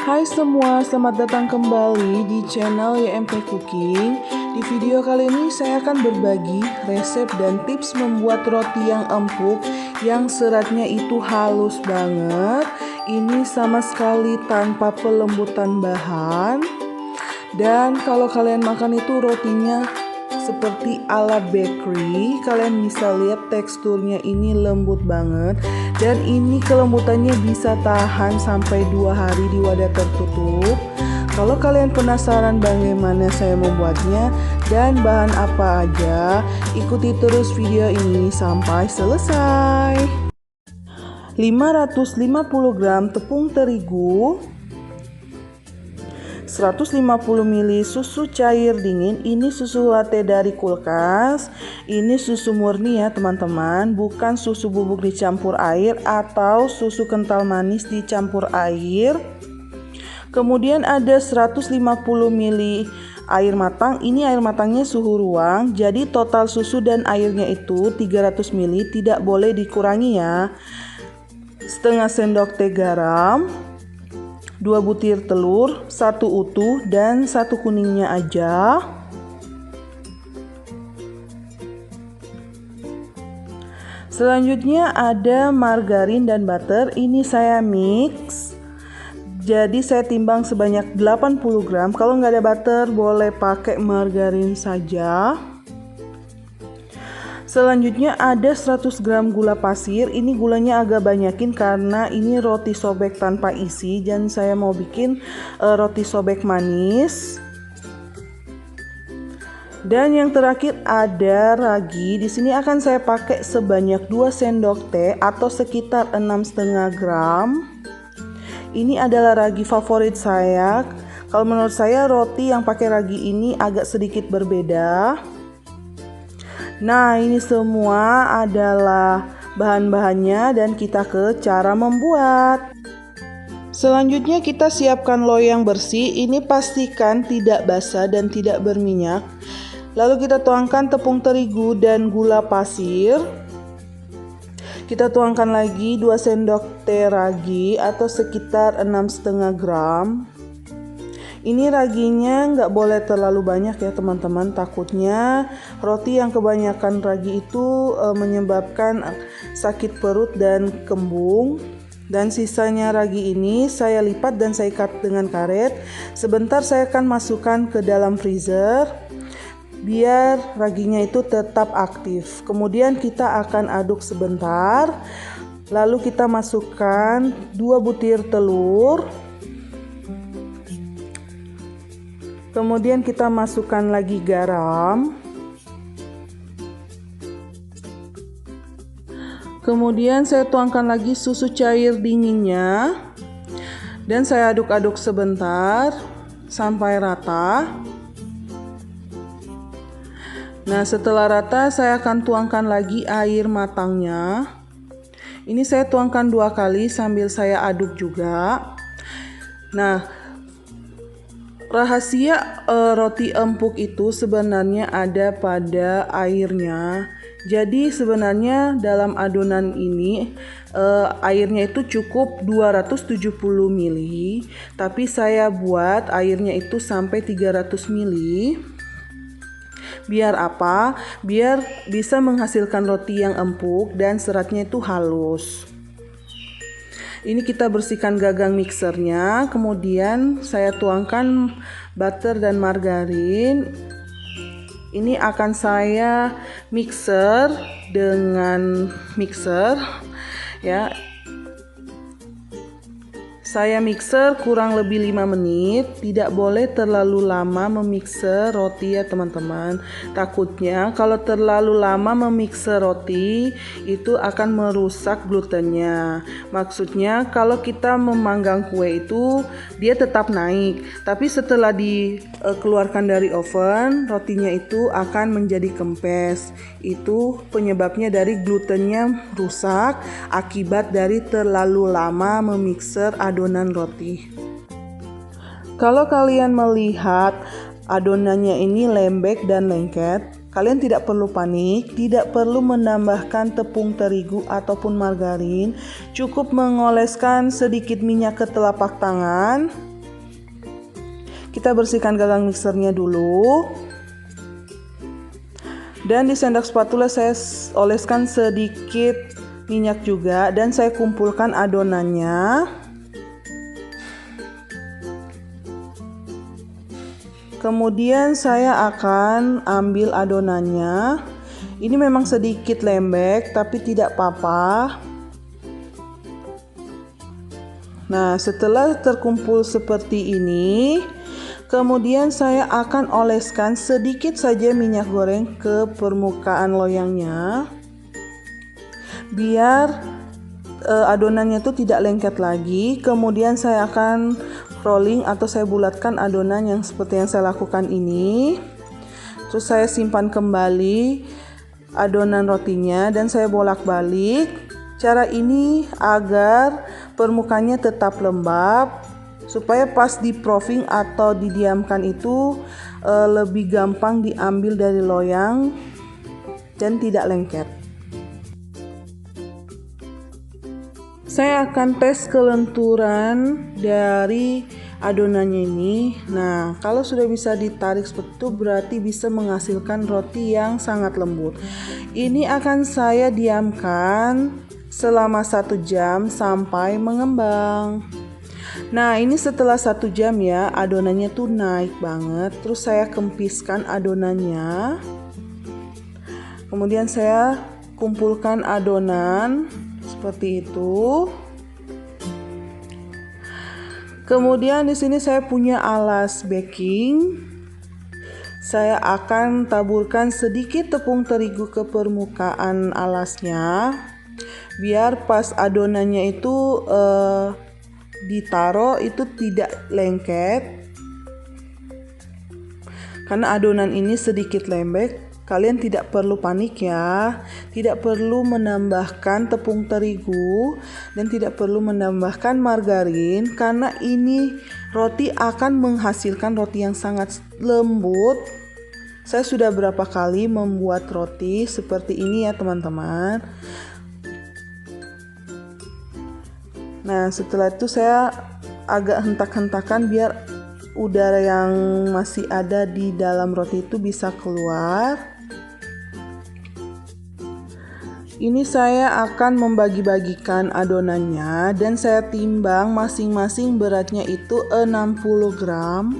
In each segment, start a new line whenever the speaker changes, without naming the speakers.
Hai semua, selamat datang kembali di channel YMP Cooking. Di video kali ini saya akan berbagi resep dan tips membuat roti yang empuk yang seratnya itu halus banget. Ini sama sekali tanpa pelembutan bahan. Dan kalau kalian makan itu rotinya seperti ala bakery, kalian bisa lihat teksturnya ini lembut banget, dan ini kelembutannya bisa tahan sampai 2 hari di wadah tertutup. Kalau kalian penasaran bagaimana saya membuatnya dan bahan apa aja, ikuti terus video ini sampai selesai. 550 gram tepung terigu, 150 ml susu cair dingin. Ini susu latte dari kulkas. Ini susu murni ya teman-teman, bukan susu bubuk dicampur air atau susu kental manis dicampur air. Kemudian ada 150 ml air matang. Ini air matangnya suhu ruang. Jadi total susu dan airnya itu 300 ml, tidak boleh dikurangi ya. Setengah sendok teh garam, 2 butir telur, 1 utuh dan 1 kuningnya aja. Selanjutnya ada margarin dan butter. Ini saya mix. Jadi saya timbang sebanyak 80 gram. Kalau nggak ada butter boleh pakai margarin saja. Selanjutnya ada 100 gram gula pasir. Ini gulanya agak banyakin karena ini roti sobek tanpa isi, dan saya mau bikin roti sobek manis. Dan yang terakhir ada ragi. Di sini akan saya pakai sebanyak 2 sendok teh atau sekitar 6,5 gram. Ini adalah ragi favorit saya. Kalau menurut saya roti yang pakai ragi ini agak sedikit berbeda. Nah, ini semua adalah bahan-bahannya dan kita ke cara membuat. Selanjutnya kita siapkan loyang bersih. Ini pastikan tidak basah dan tidak berminyak. Lalu kita tuangkan tepung terigu dan gula pasir. Kita tuangkan lagi 2 sendok teh ragi atau sekitar 6,5 gram. Ini raginya nggak boleh terlalu banyak ya teman-teman, takutnya roti yang kebanyakan ragi itu menyebabkan sakit perut dan kembung. Dan sisanya ragi ini saya lipat dan saya ikat dengan karet. Sebentar saya akan masukkan ke dalam freezer biar raginya itu tetap aktif. Kemudian kita akan aduk sebentar. Lalu kita masukkan 2 butir telur. Kemudian kita masukkan lagi garam. Kemudian saya tuangkan lagi susu cair dinginnya. Dan saya aduk-aduk sebentar sampai rata. Nah, setelah rata saya akan tuangkan lagi air matangnya. Ini saya tuangkan 2 kali sambil saya aduk juga. Nah, rahasia roti empuk itu sebenarnya ada pada airnya. Jadi sebenarnya dalam adonan ini airnya itu cukup 270 ml, tapi saya buat airnya itu sampai 300 ml. Biar apa? Biar bisa menghasilkan roti yang empuk dan seratnya itu halus. Ini kita bersihkan gagang mixernya, kemudian saya tuangkan butter dan margarin. Ini akan saya mixer dengan mixer ya. Saya mixer kurang lebih 5 menit. Tidak boleh terlalu lama memixer roti ya teman-teman. Takutnya kalau terlalu lama memixer roti itu akan merusak glutennya. Maksudnya kalau kita memanggang kue itu dia tetap naik, tapi setelah dikeluarkan dari oven rotinya itu akan menjadi kempes. Itu penyebabnya dari glutennya rusak akibat dari terlalu lama memixer adonan roti. Kalau kalian melihat adonannya ini lembek dan lengket, kalian tidak perlu panik, tidak perlu menambahkan tepung terigu ataupun margarin. Cukup mengoleskan sedikit minyak ke telapak tangan. Kita bersihkan gagang mixernya dulu. Dan di sendok spatula saya oleskan sedikit minyak juga dan saya kumpulkan adonannya. Kemudian saya akan ambil adonannya. Ini memang sedikit lembek tapi tidak apa-apa. Nah, setelah terkumpul seperti ini, kemudian saya akan oleskan sedikit saja minyak goreng ke permukaan loyangnya. Biar adonannya itu tidak lengket lagi. Kemudian saya akan rolling atau saya bulatkan adonan yang seperti yang saya lakukan ini. Terus saya simpan kembali adonan rotinya dan saya bolak-balik. Cara ini agar permukaannya tetap lembab supaya pas di proofing atau didiamkan itu lebih gampang diambil dari loyang dan tidak lengket. Saya akan tes kelenturan dari adonannya ini. Nah, kalau sudah bisa ditarik seperti itu berarti bisa menghasilkan roti yang sangat lembut. Ini akan saya diamkan selama 1 jam sampai mengembang. Nah, ini setelah 1 jam ya, adonannya tuh naik banget. Terus saya kempiskan adonannya. Kemudian saya kumpulkan adonan seperti itu. Kemudian di sini saya punya alas baking. Saya akan taburkan sedikit tepung terigu ke permukaan alasnya. Biar pas adonannya itu ditaruh itu tidak lengket. Karena adonan ini sedikit lembek, kalian tidak perlu panik ya. Tidak perlu menambahkan tepung terigu dan tidak perlu menambahkan margarin karena ini roti akan menghasilkan roti yang sangat lembut. Saya sudah berapa kali membuat roti seperti ini ya teman-teman. Nah, setelah itu saya agak hentak-hentakan biar udara yang masih ada di dalam roti itu bisa keluar. Ini saya akan membagi-bagikan adonannya dan saya timbang masing-masing beratnya itu 60 gram.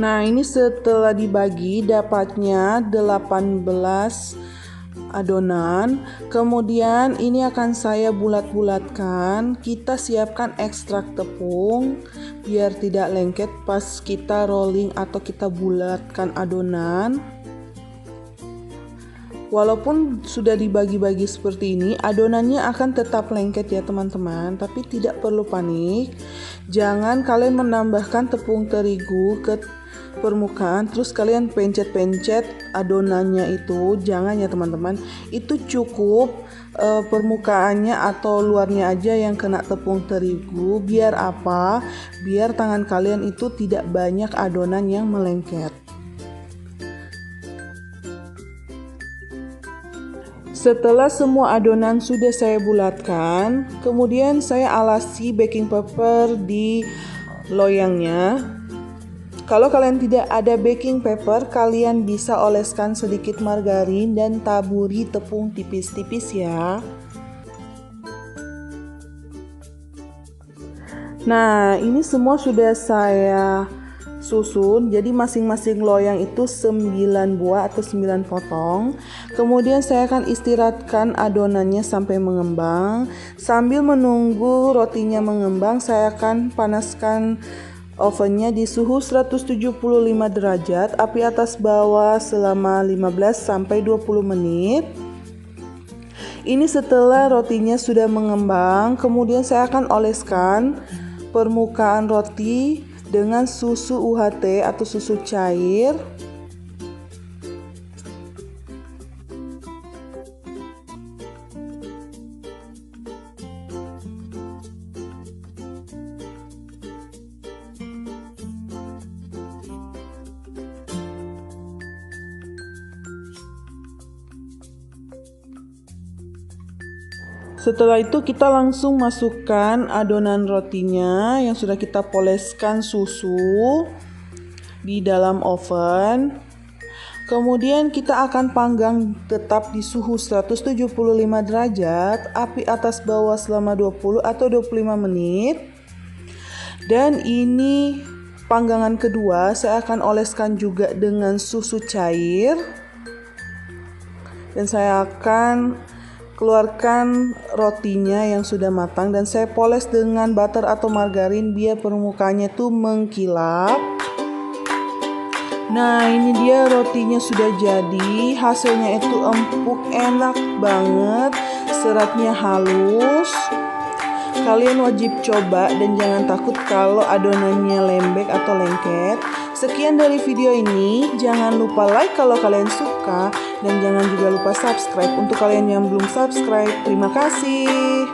Nah, ini setelah dibagi dapatnya 18 adonan. Kemudian ini akan saya bulat-bulatkan. Kita siapkan ekstrak tepung biar tidak lengket pas kita rolling atau kita bulatkan adonan. Walaupun sudah dibagi-bagi seperti ini, adonannya akan tetap lengket ya teman-teman, tapi tidak perlu panik. Jangan kalian menambahkan tepung terigu ke permukaan terus kalian pencet-pencet adonannya itu, jangan ya teman-teman. Itu cukup permukaannya atau luarnya aja yang kena tepung terigu. Biar apa? Biar tangan kalian itu tidak banyak adonan yang melengket. Setelah semua adonan sudah saya bulatkan, kemudian saya alasi baking paper di loyangnya. Kalau kalian tidak ada baking paper, kalian bisa oleskan sedikit margarin dan taburi tepung tipis-tipis ya. Nah, ini semua sudah saya susun, jadi masing-masing loyang itu 9 buah atau 9 potong. Kemudian saya akan istirahatkan adonannya sampai mengembang. Sambil menunggu rotinya mengembang, saya akan panaskan ovennya di suhu 175 derajat, api atas bawah selama 15 sampai 20 menit. Ini setelah rotinya sudah mengembang, kemudian saya akan oleskan permukaan roti dengan susu UHT atau susu cair. Setelah itu kita langsung masukkan adonan rotinya yang sudah kita poleskan susu di dalam oven. Kemudian kita akan panggang tetap di suhu 175 derajat, api atas bawah selama 20 atau 25 menit. Dan ini panggangan kedua, saya akan oleskan juga dengan susu cair. Dan saya akan keluarkan rotinya yang sudah matang dan saya poles dengan butter atau margarin biar permukaannya tuh mengkilap. Nah, ini dia rotinya sudah jadi. Hasilnya itu empuk, enak banget, seratnya halus. Kalian wajib coba dan jangan takut kalau adonannya lembek atau lengket. Sekian dari video ini, jangan lupa like kalau kalian suka dan jangan juga lupa subscribe untuk kalian yang belum subscribe. Terima kasih.